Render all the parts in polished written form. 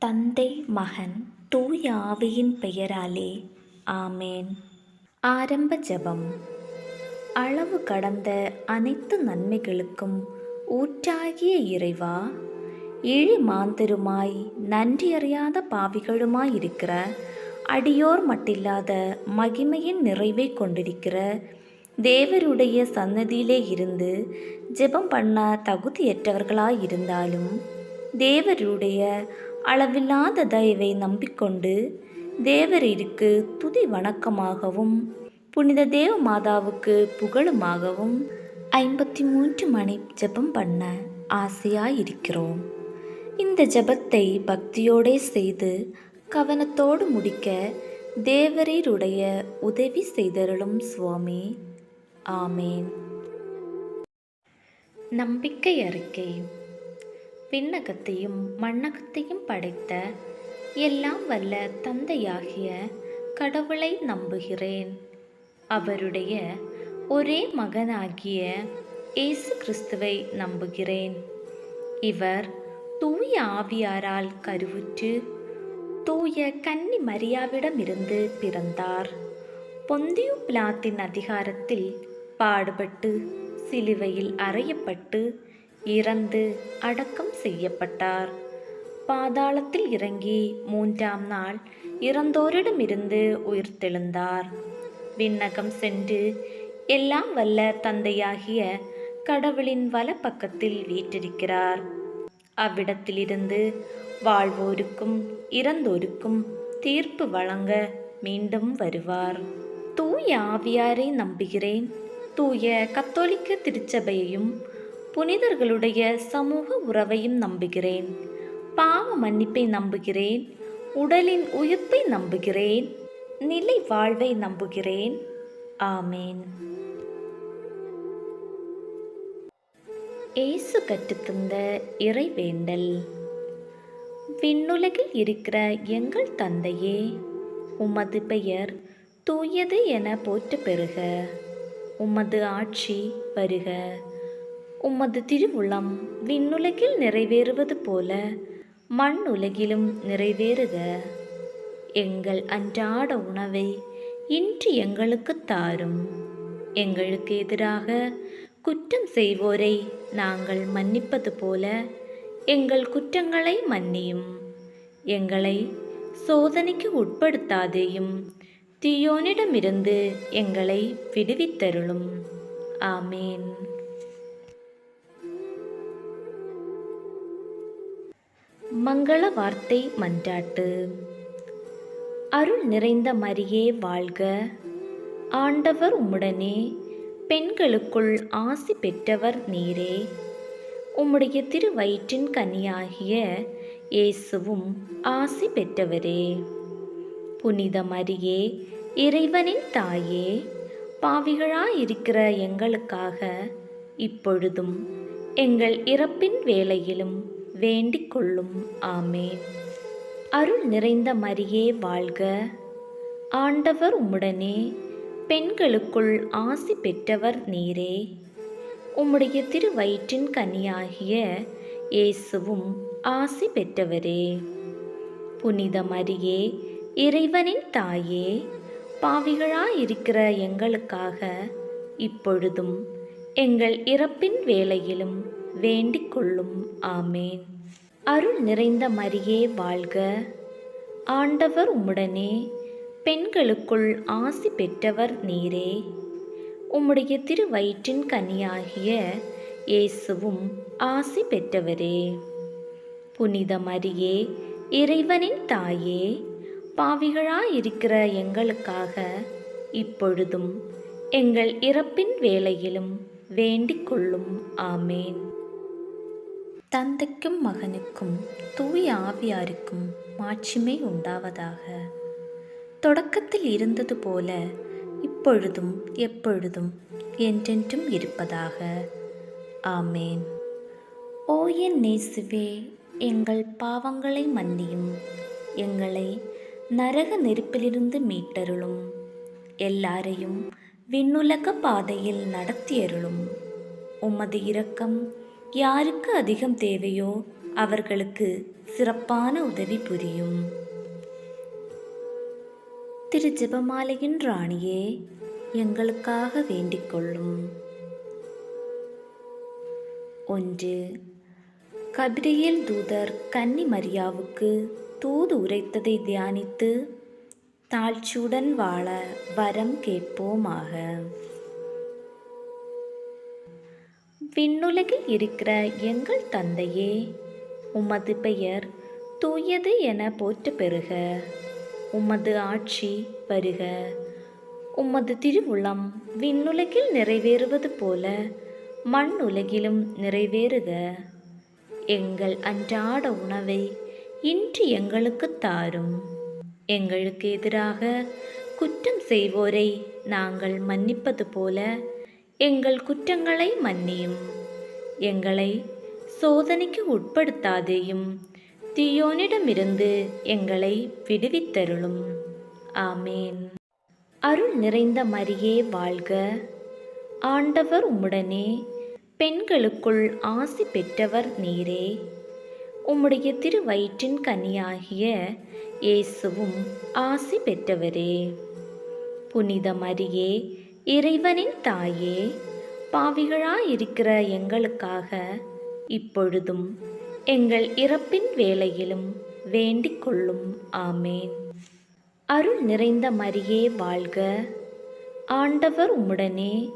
தந்தை, மகன், தூய ஆவியின் பெயராலே ஆமேன். ஆரம்ப ஜெபம். அளவு கடந்த அனைத்து நன்மைகளுக்கும் ஊற்றாகிய இறைவா, இழி மாந்தருமாய் நன்றியறியாத பாவிகளுமாயிருக்கிற அடியோர் மட்டில்லாத மகிமையின் நிறைவை கொண்டிருக்கிற தேவருடைய சன்னதியிலே இருந்து ஜெபம் பண்ண தகுதியற்றவர்களாயிருந்தாலும் தேவருடைய அளவில்லாத தயவை நம்பிக்கொண்டு தேவரிற்கு துதி வணக்கமாகவும் புனித தேவ மாதாவுக்கு புகழுமாகவும் 53 மணி ஜெபம் பண்ண ஆசையாயிருக்கிறோம். இந்த ஜெபத்தை பக்தியோடே செய்து கவனத்தோடு முடிக்க தேவரீருடைய உதவி செய்தருளும் சுவாமி. ஆமேன். நம்பிக்கை அறிக்கை. விண்ணகத்தையும் மண்ணகத்தையும் படைத்த எல்லாம் வல்ல தந்தையாகிய கடவுளை நம்புகிறேன். அவருடைய ஒரே மகனாகிய இயேசு கிறிஸ்துவை நம்புகிறேன். இவர் தூய ஆவியாரால் கருவுற்று தூய கன்னி மரியாவிடமிருந்து பிறந்தார். பொந்தியு பிலாத்தின் அதிகாரத்தில் பாடுபட்டு சிலுவையில் அறையப்பட்டு இறந்து அடக்கம் செய்யப்பட்டார். பாதாளத்தில் இறங்கி 3ஆம் நாள் இறந்தோரிடமிருந்து உயிர்த்தெழுந்தார். விண்ணகம் சென்று எல்லாம் வல்ல தந்தையாகிய கடவுளின் வலப்பக்கத்தில் வீற்றிருக்கிறார். அவ்விடத்திலிருந்து வாழ்வோருக்கும் இறந்தோருக்கும் தீர்ப்பு வழங்க மீண்டும் வருவார். தூய ஆவியாரை நம்புகிறேன். தூய கத்தோலிக்க திருச்சபையையும் புனிதர்களுடைய சமூக உறவையும் நம்புகிறேன். பாவ மன்னிப்பை நம்புகிறேன். உடலின் உயிர்ப்பை நம்புகிறேன். நிலை வாழ்வை நம்புகிறேன். ஆமேன். இயேசு கற்றுத்தந்த இறைவேண்டல். விண்ணுலகில் இருக்கிற எங்கள் தந்தையே, உமது பெயர் தூயது என போற்ற பெறுக. உமது ஆட்சி வருக. உமது திருவுளம் விண்ணுலகில் நிறைவேறுவது போல மண்ணுலகிலும் நிறைவேறுக. எங்கள் அன்றாட உணவை இன்று எங்களுக்கு தாரும். எங்களுக்கு எதிராக குற்றம் செய்வோரை நாங்கள் மன்னிப்பது போல எங்கள் குற்றங்களை மன்னியும். எங்களை சோதனைக்கு உட்படுத்தாதேயும், தீயோனிடமிருந்து எங்களை விடுவித்தருளும். ஆமேன். மங்கள வார்த்தை மன்றாட்டு. அருள் நிறைந்த மரியே வாழ்க. ஆண்டவர் உம்முடனே, பெண்களுக்குள் ஆசி பெற்றவர் நீரே. உம்முடைய திருவயிற்றின் கனியாகிய இயேசுவும் ஆசி பெற்றவரே. புனித மரியே, இறைவனின் தாயே, பாவிகளாயிருக்கிற எங்களுக்காக இப்பொழுதும் எங்கள் இறப்பின் வேளையிலும் வேண்டிக் கொள்ளும். ஆமேன். அருள் நிறைந்த மரியே வாழ்க. ஆண்டவர் உம்முடனே, பெண்களுக்குள் ஆசி பெற்றவர் நீரே. உம்முடைய திருவயிற்றின் கனியாகிய இயேசுவும் ஆசி பெற்றவரே. புனித மரியே, இறைவனின் தாயே, பாவிகளாயிருக்கிற எங்களுக்காக இப்பொழுதும் எங்கள் இறப்பின் வேளையிலும் வேண்டிக் கொள்ளும். ஆமேன். அருள் நிறைந்த மரியே வாழ்க. ஆண்டவர் உம்முடனே, பெண்களுக்குள் ஆசி பெற்றவர் நீரே. உம்முடைய திருவயிற்றின் கனியாகிய இயேசுவும் ஆசி பெற்றவரே. புனித மரியே, இறைவனின் தாயே, பாவிகளாயிருக்கிற எங்களுக்காக இப்பொழுதும் எங்கள் இறப்பின் வேளையிலும் வேண்டிக் கொள்ளும். ஆமேன். தந்தைக்கும் மகனுக்கும் தூய ஆவியாருக்கும் மாட்சிமை உண்டாவதாக. தொடக்கத்தில் இருந்தது போல இப்பொழுதும் எப்பொழுதும் என்றென்றும் இருப்பதாக. ஆமேன். ஓ என் நேசுவே, எங்கள் பாவங்களை மன்னியும். எங்களை நரக நெருப்பிலிருந்து மீட்டருளும். எல்லாரையும் விண்ணுலக பாதையில் நடத்தியருளும். உமது இரக்கம் யாருக்கு அதிகம் தேவையோ அவர்களுக்கு சிறப்பான உதவி புரியும். திரு ஜெபமாலையின் ராணியே, எங்களுக்காக வேண்டிக் கொள்ளும். 1. கபிரியேல் தூதர் கன்னி மரியாவுக்கு தூது உரைத்ததை தியானித்து தாழ்ச்சியுடன் வாழ வரம் கேட்போமாக. விண்ணுலகில் இருக்கிற எங்கள் தந்தையே, உமது பெயர் தூயது என போற்ற பெறுக. உமது ஆட்சி வருக. உமது திருவுளம் விண்ணுலகில் நிறைவேறுவது போல மண் உலகிலும் நிறைவேறுக. எங்கள் அன்றாட உணவை இன்று எங்களுக்கு தாரும். எங்களுக்கு எதிராக குற்றம் செய்வோரை நாங்கள் மன்னிப்பது போல எங்கள் குற்றங்களை மன்னியும். எங்களை சோதனைக்கு உட்படுத்தாதேயும், தீயோனிடமிருந்து எங்களை விடுவித்தருளும். ஆமேன். அருள் நிறைந்த மரியே வாழ்க. ஆண்டவர் உம்முடனே, பெண்களுக்குள் ஆசி பெற்றவர் நீரே. உம்முடைய திருவயிற்றின் கனியாகிய இயேசுவும் ஆசி பெற்றவரே. புனித மரியே, இறைவனின் தாயே, பாவிகளாயிருக்கிற எங்களுக்காக இப்பொழுதும் எங்கள் இறப்பின் வேளையிலும் வேண்டிக் கொள்ளும். ஆமேன். அருள் நிறைந்த மரியே வாழ்க. ஆண்டவர் உம்முடனே,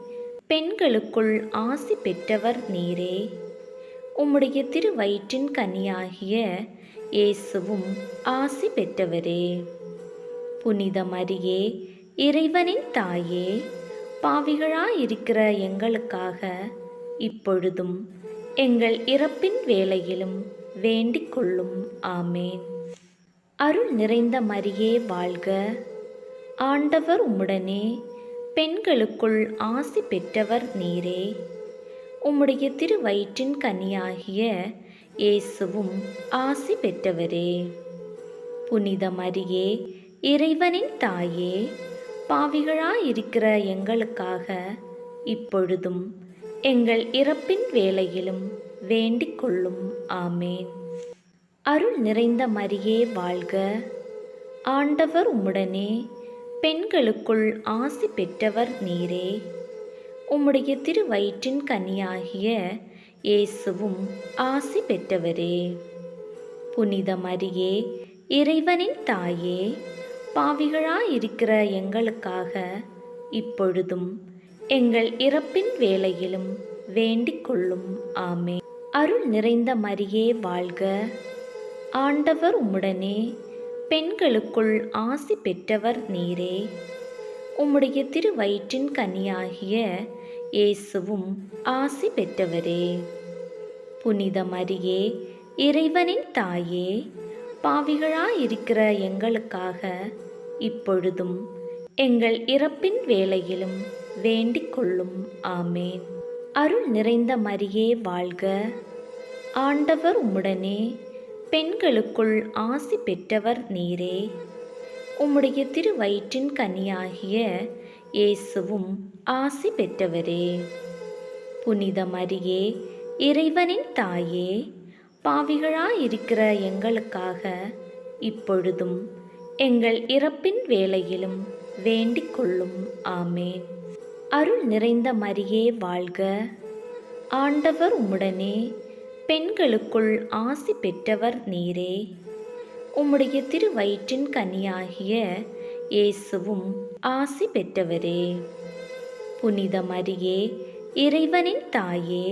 பெண்களுக்குள் ஆசி பெற்றவர் நீரே. உம்முடைய திருவயிற்றின் கனியாகிய இயேசுவும் ஆசி பெற்றவரே. புனித மரியே, இறைவனின் தாயே, பாவிகளாயிருக்கிற எங்களுக்காக இப்பொழுதும் எங்கள் இறப்பின் வேளையிலும் வேண்டிக் கொள்ளும். ஆமேன். அருள் நிறைந்த மரியே வாழ்க. ஆண்டவர் உம்முடனே, பெண்களுக்குள் ஆசி பெற்றவர் நீரே. உம்முடைய திருவயிற்றின் கனியாகிய இயேசுவும் ஆசி பெற்றவரே. புனித மரியே, இறைவனின் தாயே, பாவிகளாயிருக்கிற எங்களுக்காக இப்பொழுதும் எங்கள் இறப்பின் வேளையிலும் வேண்டிக் கொள்ளும். ஆமேன். அருள் நிறைந்த மரியே வாழ்க. ஆண்டவர் உம்முடனே, பெண்களுக்குள் ஆசி பெற்றவர் நீரே. உம்முடைய திருவயிற்றின் கனியாகிய இயேசுவும் ஆசி பெற்றவரே. புனித மரியே, இறைவனின் தாயே, பாவிகளாயிருக்கிற எங்களுக்காக இப்பொழுதும் எங்கள் இறப்பின் வேளையிலும் வேண்டிக் கொள்ளும். ஆமேன். அருள் நிறைந்த மரியே வாழ்க. ஆண்டவர் உம்முடனே, பெண்களுக்குள் ஆசி பெற்றவர் நீரே. உம்முடைய திருவயிற்றின் கனியாகிய இயேசுவும் ஆசி பெற்றவரே. புனித மரியே, இறைவனின் தாயே, பாவிகளாயிருக்கிற எங்களுக்காக இப்பொழுதும் எங்கள் இறப்பின் வேளையிலும் வேண்டிக் கொள்ளும். ஆமேன். அருள் நிறைந்த மரியே வாழ்க. ஆண்டவர் உம்முடனே, பெண்களுக்குள் ஆசி பெற்றவர் நீரே. உம்முடைய திருவயிற்றின் கனியாகிய இயேசுவும் ஆசி பெற்றவரே. புனித மரியே, இறைவனின் தாயே, பாவிகளாயிருக்கிற எங்களுக்காக இப்பொழுதும் எங்கள் இறப்பின் வேளையிலும் வேண்டிக் கொள்ளும். ஆமேன். அருள் நிறைந்த மரியே வாழ்க. ஆண்டவர் உம்முடனே, பெண்களுக்குள் ஆசி பெற்றவர் நீரே. உம்முடைய திருவயிற்றின் கனியாகிய இயேசுவும் ஆசி பெற்றவரே. புனித மரியே, இறைவனின் தாயே,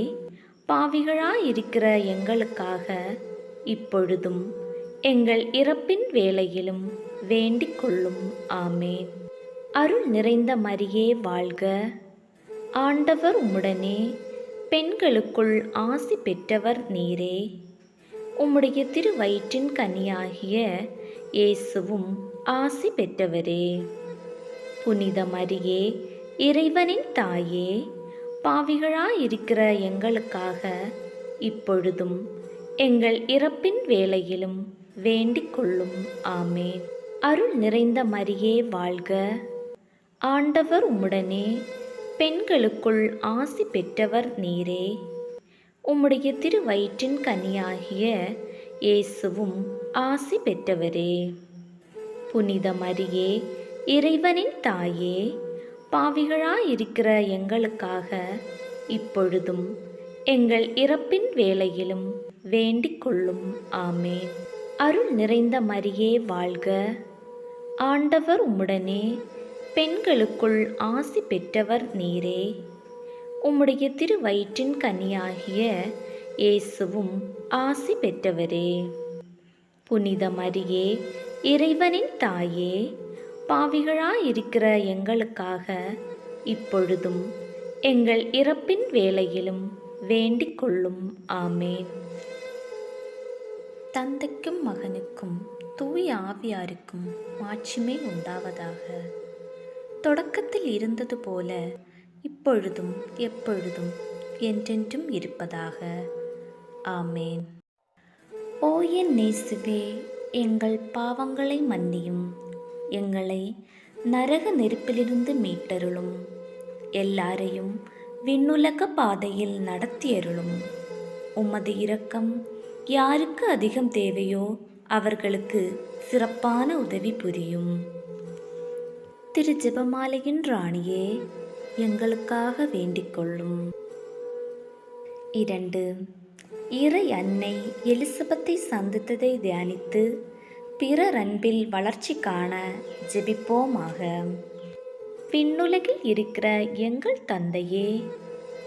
பாவிகளாயிருக்கிற எங்களுக்காக இப்பொழுதும் எங்கள் இறப்பின் வேளையிலும் வேண்டிக் கொள்ளும். ஆமேன். அருள் நிறைந்த மரியே வாழ்க. ஆண்டவர் உம்முடனே, பெண்களுக்குள் ஆசி பெற்றவர் நீரே. உம்முடைய திருவயிற்றின் கனியாகிய இயேசுவும் ஆசி பெற்றவரே. புனித மரியே, இறைவனின் தாயே, பாவிகளாயிருக்கிற எங்களுக்காக இப்பொழுதும் எங்கள் இறப்பின் வேளையிலும் வேண்டிக் கொள்ளும். ஆமேன். அருள் நிறைந்த மரியே வாழ்க. ஆண்டவர் உம்முடனே, பெண்களுக்குள் ஆசி பெற்றவர் நீரே. உம்முடைய திருவயிற்றின் கனியாகிய இயேசுவும் ஆசி பெற்றவரே. புனித மரியே, இறைவனின் தாயே, பாவிகளாயிருக்கிற எங்களுக்காக இப்பொழுதும் எங்கள் இறப்பின் வேளையிலும் வேண்டிக் கொள்ளும். ஆமேன். அருள் நிறைந்த மரியே வாழ்க, ஆண்டவர் உம்முடனே, பெண்களுக்குள் ஆசி பெற்றவர் நீரே. உம்முடைய திருவயிற்றின் கனியாகிய இயேசுவும் ஆசி பெற்றவரே. புனித மரியே, இறைவனின் தாயே, பாவிகளாயிருக்கிற எங்களுக்காக இப்பொழுதும் எங்கள் இறப்பின் வேளையிலும் வேண்டிக் கொள்ளும். ஆமேன். தந்தைக்கும் மகனுக்கும் தூய ஆவியாருக்கும் மாட்சிமை உண்டாவதாக. தொடக்கத்தில் இருந்தது போல இப்பொழுதும் எப்பொழுதும் என்றென்றும் இருப்பதாக. ஆமேன். ஓ என் இயேசுவே, எங்கள் பாவங்களை மன்னியும், எங்களை நரக நெருப்பிலிருந்து மீட்டருளும், எல்லாரையும் விண்ணுலக பாதையில் நடத்தியருளும். உமது இரக்கம் யாருக்கு அதிகம் தேவையோ அவர்களுக்கு சிறப்பான உதவி புரியும். திரு ஜெபமாலையின் ராணியே, எங்களுக்காக வேண்டிக் கொள்ளும். 2. இறை அன்னை எலிசபெத்தை சந்தித்ததை தியானித்து பிறர் அன்பில் வளர்ச்சி காண ஜெபிப்போமாக. விண்ணுலகில் இருக்கிற எங்கள் தந்தையே,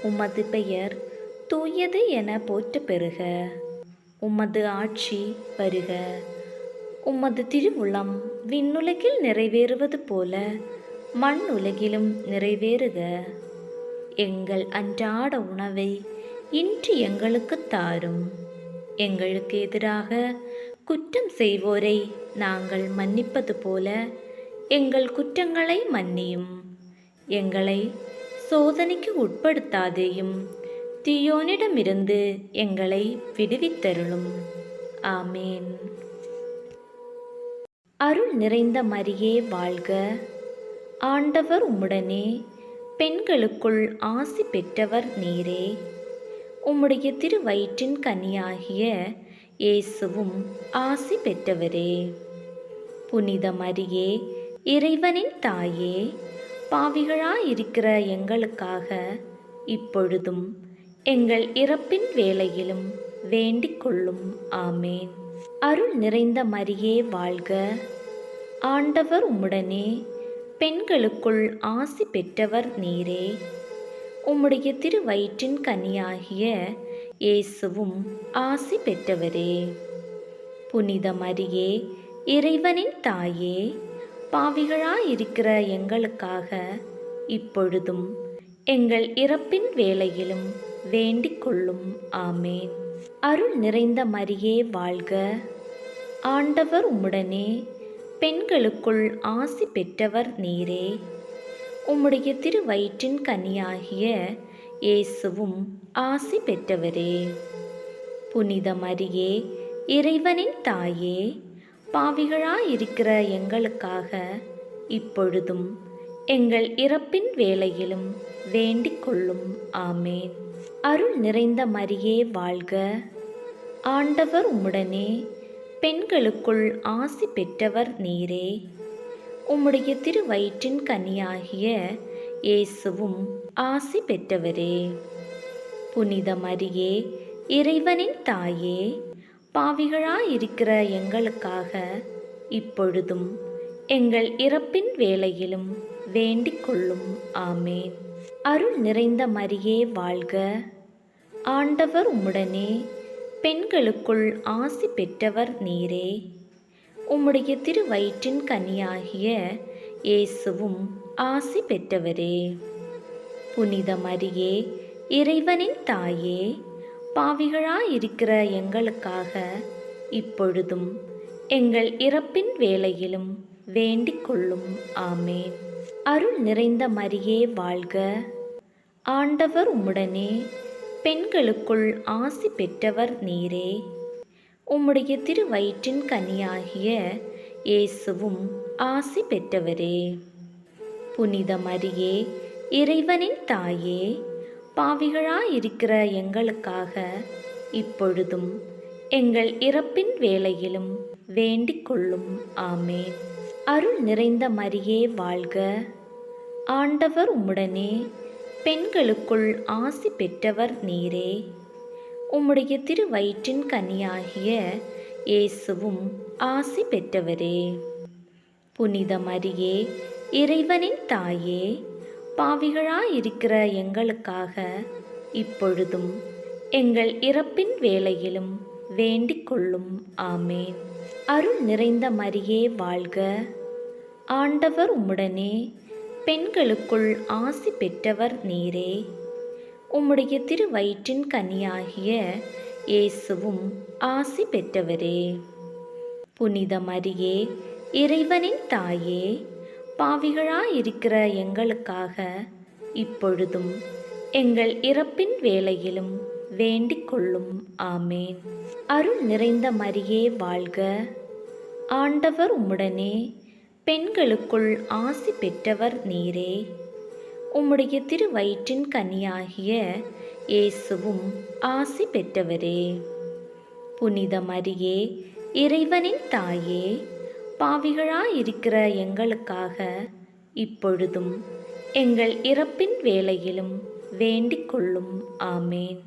உமது பெயர் தூயது என போற்ற பெறுக. உமது ஆட்சி வருக. உமது திருவுளம் விண்ணுலகில் நிறைவேறுவது போல மண் உலகிலும் நிறைவேறுக. எங்கள் அன்றாட உணவை இன்று எங்களுக்கு தாரும். எங்களுக்கு எதிராக குற்றம் செய்வோரை நாங்கள் மன்னிப்பது போல எங்கள் குற்றங்களை மன்னியும். எங்களை சோதனைக்கு உட்படுத்தாதேயும், தீயோனிடமிருந்து எங்களை விடுவித்தருளும். ஆமேன். அருள் நிறைந்த மரியே வாழ்க, ஆண்டவர் உம்முடனே, பெண்களுக்குள் ஆசி பெற்றவர் நீரே. உம்முடைய திருவயிற்றின் கனியாகிய இயேசுவும் ஆசி பெற்றவரே. புனித மரியே, இறைவனின் தாயே, பாவிகளாயிருக்கிற எங்களுக்காக இப்பொழுதும் எங்கள் இறப்பின் வேளையிலும் வேண்டிக் கொள்ளும். ஆமேன். அருள் நிறைந்த மரியே வாழ்க, ஆண்டவர் உம்முடனே, பெண்களுக்குள் ஆசி பெற்றவர் நீரே. உம்முடைய திருவயிற்றின் கனியாகிய இயேசுவும் ஆசி பெற்றவரே. புனித மரியே, இறைவனின் தாயே, பாவிகளாயிருக்கிற எங்களுக்காக இப்பொழுதும் எங்கள் இறப்பின் வேளையிலும் வேண்டிக் கொள்ளும். ஆமேன். அருள் நிறைந்த மரியே வாழ்க, ஆண்டவர் உம்முடனே, பெண்களுக்குள் ஆசி பெற்றவர் நீரே. உம்முடைய திருவயிற்றின் கனியாகிய இயேசுவும் ஆசி பெற்றவரே. புனித மரியே, இறைவனின் தாயே, பாவிகளாயிருக்கிற எங்களுக்காக இப்பொழுதும் எங்கள் இறப்பின் வேளையிலும் வேண்டிக் கொள்ளும். ஆமேன். அருள் நிறைந்த மரியே வாழ்க, ஆண்டவர் உம்முடனே, பெண்களுக்குள் ஆசி பெற்றவர் நீரே. உம்முடைய திருவயிற்றின் கனியாகிய இயேசுவும் ஆசி பெற்றவரே. புனித மரியே, இறைவனின் தாயே, பாவிகளாயிருக்கிற எங்களுக்காக இப்பொழுதும் எங்கள் இறப்பின் வேளையிலும் வேண்டிக் கொள்ளும். ஆமேன். அருள் நிறைந்த மரியே வாழ்க, ஆண்டவர் உம்முடனே, பெண்களுக்குள் ஆசி பெற்றவர் நீரே. உம்முடைய திருவயிற்றின் கனியாகிய இயேசுவும் ஆசி பெற்றவரே. புனித மரியே, இறைவனின் தாயே, பாவிகளாயிருக்கிற எங்களுக்காக இப்பொழுதும் எங்கள் இறப்பின் வேளையிலும் வேண்டிக் கொள்ளும். ஆமேன். அருள் நிறைந்த மரியே வாழ்க, ஆண்டவர் உம்முடனே, பெண்களுக்குள் ஆசி பெற்றவர் நீரே. உம்முடைய திருவயிற்றின் கனியாகிய இயேசுவும் ஆசி பெற்றவரே. புனித மரியே, இறைவனின் தாயே, பாவிகளாயிருக்கிற எங்களுக்காக இப்பொழுதும் எங்கள் இறப்பின் வேளையிலும் வேண்டிக் கொள்ளும். ஆமேன். அருள் நிறைந்த மரியே வாழ்க, ஆண்டவர் உம்முடனே, பெண்களுக்குள் ஆசி பெற்றவர் நீரே. உம்முடைய திருவயிற்றின் கனியாகிய இயேசுவும் ஆசி பெற்றவரே. புனித மரியே, இறைவனின் தாயே, பாவிகளாயிருக்கிற எங்களுக்காக இப்பொழுதும் எங்கள் இறப்பின் வேளையிலும் வேண்டிக் கொள்ளும். ஆமேன். அருள் நிறைந்த மரியே வாழ்க, ஆண்டவர் உம்முடனே, பெண்களுக்குள் ஆசி பெற்றவர் நீரே. உம்முடைய திருவயிற்றின் கனியாகிய இயேசுவும் ஆசி பெற்றவரே. புனித மரியே, இறைவனின் தாயே, பாவிகளாயிருக்கிற எங்களுக்காக இப்பொழுதும் எங்கள் இறப்பின் வேளையிலும் வேண்டிக் கொள்ளும். ஆமேன். அருள் நிறைந்த மரியே வாழ்க, ஆண்டவர் உம்முடனே, பெண்களுக்குள் ஆசி பெற்றவர் நீரே. உம்முடைய திருவயிற்றின் கனியாகிய இயேசுவும் ஆசி பெற்றவரே. புனித மரியே, இறைவனின் தாயே, பாவிகளாயிருக்கிற எங்களுக்காக இப்பொழுதும் எங்கள் இறப்பின் வேளையிலும் வேண்டிக் கொள்ளும். ஆமேன்.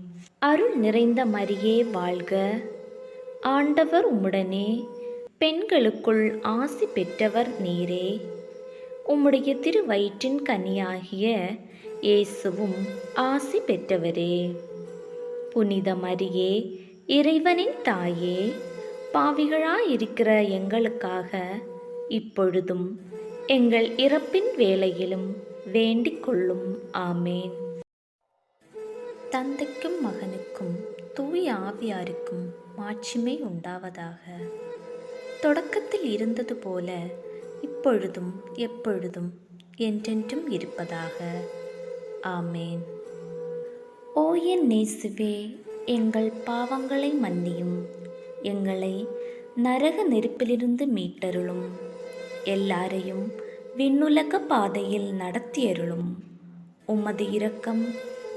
அருள் நிறைந்த மரியே வாழ்க, ஆண்டவர் உம்முடனே, பெண்களுக்குள் ஆசி பெற்றவர் நீரே. உம்முடைய திருவயிற்றின் கனியாகிய இயேசுவும் ஆசி பெற்றவரே. புனித மரியே, இறைவனின் தாயே, பாவிகளாயிருக்கிற எங்களுக்காக இப்பொழுதும் எங்கள் இறப்பின் வேளையிலும் வேண்டிக் கொள்ளும். ஆமேன். தந்தைக்கும் மகனுக்கும் தூய ஆவியாருக்கும் மாட்சிமை உண்டாவதாக. தொடக்கத்தில் இருந்தது போல இப்பொழுதும் எப்பொழுதும் என்றென்றும் இருப்பதாக. ஆமேன். ஓ என் இயேசுவே, எங்கள் பாவங்களை மன்னியும், எங்களை நரக நெருப்பிலிருந்து மீட்டருளும், எல்லாரையும் விண்ணுலக பாதையில் நடத்தியருளும். உமது இரக்கம்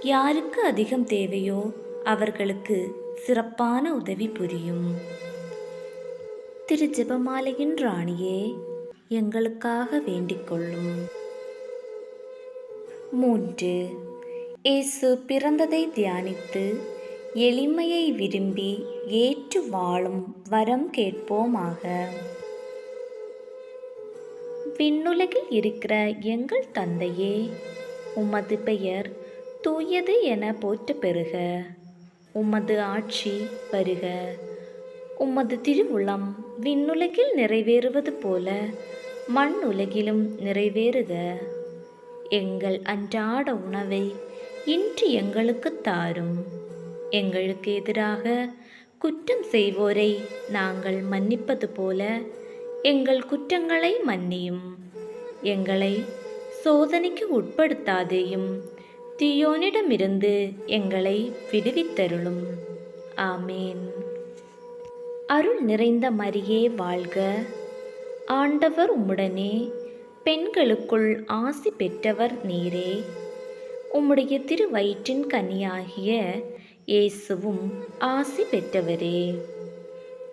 யாருக்கு அதிகம் தேவையோ அவர்களுக்கு சிறப்பான உதவி புரியும். திரு ஜெபமாலையின் ராணியே, எங்களுக்காக வேண்டிக் கொள்ளும். 3. இயேசு பிறந்ததை தியானித்து எளிமையை விரும்பி ஏற்று வாழும் வரம் கேட்போமாக. விண்ணுலகில் இருக்கிற எங்கள் தந்தையே, உமது பெயர் தூயது என போற்ற பெறுக. உமது ஆட்சி வருக. உமது திருவுளம் விண்ணுலகில் நிறைவேறுவது போல மண் உலகிலும் நிறைவேறுக. எங்கள் அன்றாட உணவை இன்று எங்களுக்கு தாரும். எங்களுக்கு எதிராக குற்றம் செய்வோரை நாங்கள் மன்னிப்பது போல எங்கள் குற்றங்களை மன்னியும். எங்களை சோதனைக்கு உட்படுத்தாதேயும், தீயோனிடமிருந்து எங்களை விடுவித்தருளும். ஆமேன். அருள் நிறைந்த மரியே வாழ்க, ஆண்டவர் உம்முடனே, பெண்களுக்குள் ஆசி பெற்றவர் நீரே. உம்முடைய திருவயிற்றின் கனியாகிய இயேசுவும் ஆசி பெற்றவரே.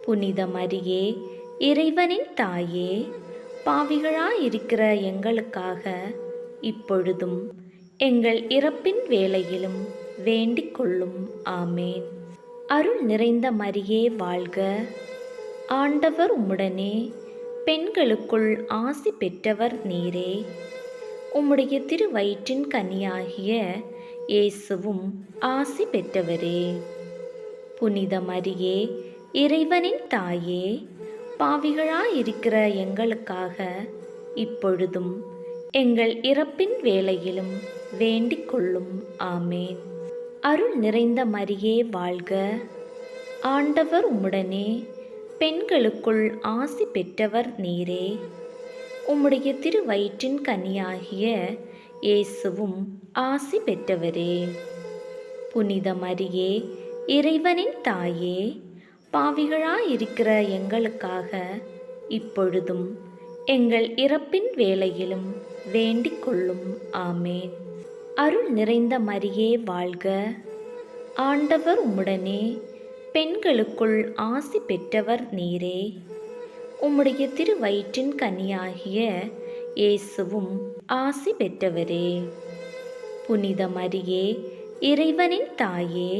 புனித மரியே, இறைவனின் தாயே, பாவிகளாயிருக்கிற எங்களுக்காக இப்பொழுதும் எங்கள் இறப்பின் வேளையிலும் வேண்டிக் கொள்ளும். ஆமேன். அருள் நிறைந்த மரியே வாழ்க, ஆண்டவர் உம்முடனே, பெண்களுக்குள் ஆசி பெற்றவர் நீரே. உம்முடைய திருவயிற்றின் கனியாகிய இயேசுவும் ஆசி பெற்றவரே. புனித மரியே, இறைவனின் தாயே, பாவிகளாயிருக்கிற எங்களுக்காக இப்பொழுதும் எங்கள் இறப்பின் வேளையிலும் வேண்டிக் கொள்ளும். ஆமேன். அருள் நிறைந்த மரியே வாழ்க, ஆண்டவர் உம்முடனே, பெண்களுக்குள் ஆசி பெற்றவர் நீரே. உம்முடைய திருவயிற்றின் கனியாகிய இயேசுவும் ஆசி பெற்றவரே. புனித மரியே, இறைவனின் தாயே, பாவிகளாயிருக்கிற எங்களுக்காக இப்பொழுதும் எங்கள் இறப்பின் வேளையிலும் வேண்டிக் கொள்ளும். ஆமேன். அருள் நிறைந்த மரியே வாழ்க. ஆண்டவர் உம்முடனே, பெண்களுக்குள் ஆசி பெற்றவர் நீரே. உம்முடைய திருவயிற்றின் கனியாகிய இயேசுவும் ஆசி பெற்றவரே. புனித மரியே, இறைவனின் தாயே,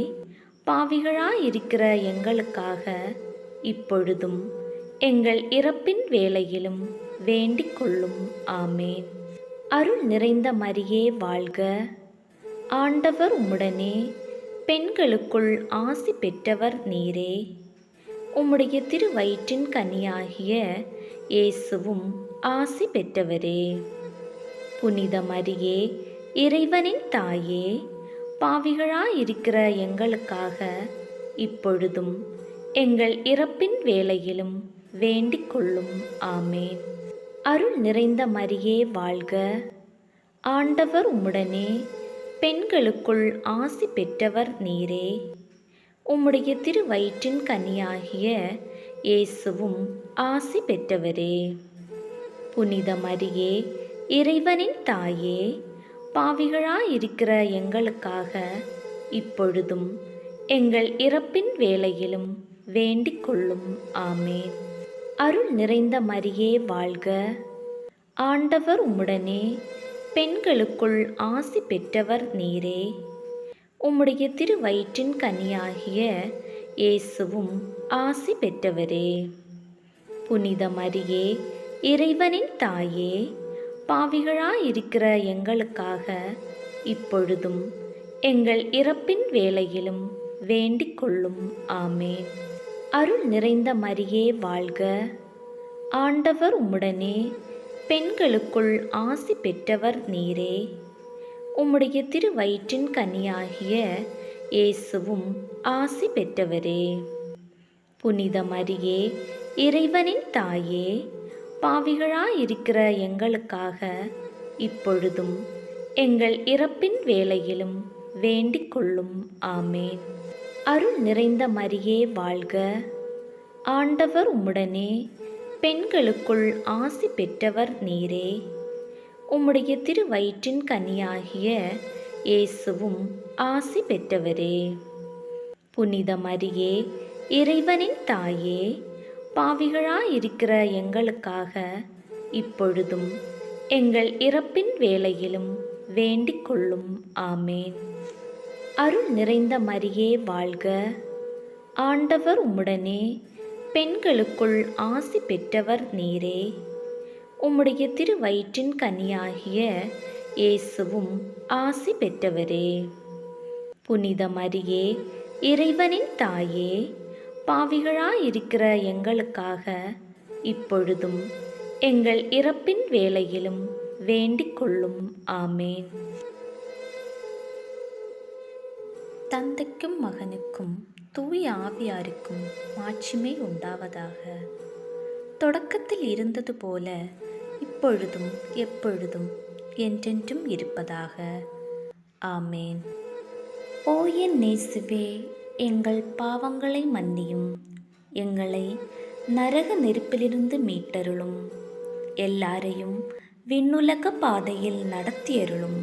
பாவிகளாயிருக்கிற எங்களுக்காக இப்பொழுதும் எங்கள் இறப்பின் வேளையிலும் வேண்டிக் கொள்ளும். ஆமேன். அருள் நிறைந்த மரியே வாழ்க. ஆண்டவர் உம்முடனே, பெண்களுக்குள் ஆசி பெற்றவர் நீரே. உம்முடைய திருவயிற்றின் கனியாகிய இயேசுவும் ஆசி பெற்றவரே. புனித மரியே, இறைவனின் தாயே, பாவிகளாயிருக்கிற எங்களுக்காக இப்பொழுதும் எங்கள் இறப்பின் வேளையிலும் வேண்டிக் கொள்ளும். ஆமேன். அருள் நிறைந்த மரியே வாழ்க. ஆண்டவர் உம்முடனே, பெண்களுக்குள் ஆசி பெற்றவர் நீரே. உம்முடைய திருவயிற்றின் கனியாகிய இயேசுவும் ஆசி பெற்றவரே. புனித மரியே, இறைவனின் தாயே, பாவிகளாயிருக்கிற எங்களுக்காக இப்பொழுதும் எங்கள் இறப்பின் வேளையிலும் வேண்டிக் கொள்ளும். ஆமேன். அருள் நிறைந்த மரியே வாழ்க. ஆண்டவர் உம்முடனே, பெண்களுக்குள் ஆசி பெற்றவர் நீரே. உம்முடைய திருவயிற்றின் கனியாகிய இயேசுவும் ஆசி பெற்றவரே. புனித மரியே, இறைவனின் தாயே, பாவிகளாயிருக்கிற எங்களுக்காக இப்பொழுதும் எங்கள் இறப்பின் வேளையிலும் வேண்டிக் கொள்ளும். ஆமேன். அருள் நிறைந்த மரியே வாழ்க. ஆண்டவர் உம்முடனே, பெண்களுக்குள் ஆசி பெற்றவர் நீரே. உம்முடைய திருவயிற்றின் கனியாகிய இயேசுவும் ஆசி பெற்றவரே. புனித மரியே, இறைவனின் தாயே, பாவிகளாயிருக்கிற எங்களுக்காக இப்பொழுதும் எங்கள் இறப்பின் வேளையிலும் வேண்டிக் கொள்ளும். ஆமேன். அருள் நிறைந்த மரியே வாழ்க. ஆண்டவர் உம்முடனே, பெண்களுக்குள் ஆசி பெற்றவர் நீரே. உம்முடைய திருவயிற்றின் கனியாகிய இயேசுவும் ஆசி பெற்றவரே. புனித மரியே, இறைவனின் தாயே, பாவிகளாயிருக்கிற எங்களுக்காக இப்பொழுதும் எங்கள் இறப்பின் வேளையிலும் வேண்டிக் கொள்ளும். ஆமேன். அருள் நிறைந்த மரியே வாழ்க. ஆண்டவர் உம்முடனே, பெண்களுக்குள் ஆசி பெற்றவர் நீரே. உம்முடைய திருவயிற்றின் கனியாகிய இயேசுவும் ஆசி பெற்றவரே. புனித மரியே, இறைவனின் தாயே, பாவிகளாயிருக்கிற எங்களுக்காக இப்பொழுதும் எங்கள் இறப்பின் வேளையிலும் வேண்டிக் கொள்ளும். ஆமேன். தந்தைக்கும் மகனுக்கும் தூய ஆவியாருக்கும் மாட்சிமை உண்டாவதாக. தொடக்கத்தில் இருந்தது போல இப்பொழுதும் எப்பொழுதும் என்றென்றும் இருப்பதாக. ஆமேன். ஓ என் நேசுவே, எங்கள் பாவங்களை மன்னியும், எங்களை நரக நெருப்பிலிருந்து மீட்டருளும், எல்லாரையும் விண்ணுலக பாதையில் நடத்தியருளும்.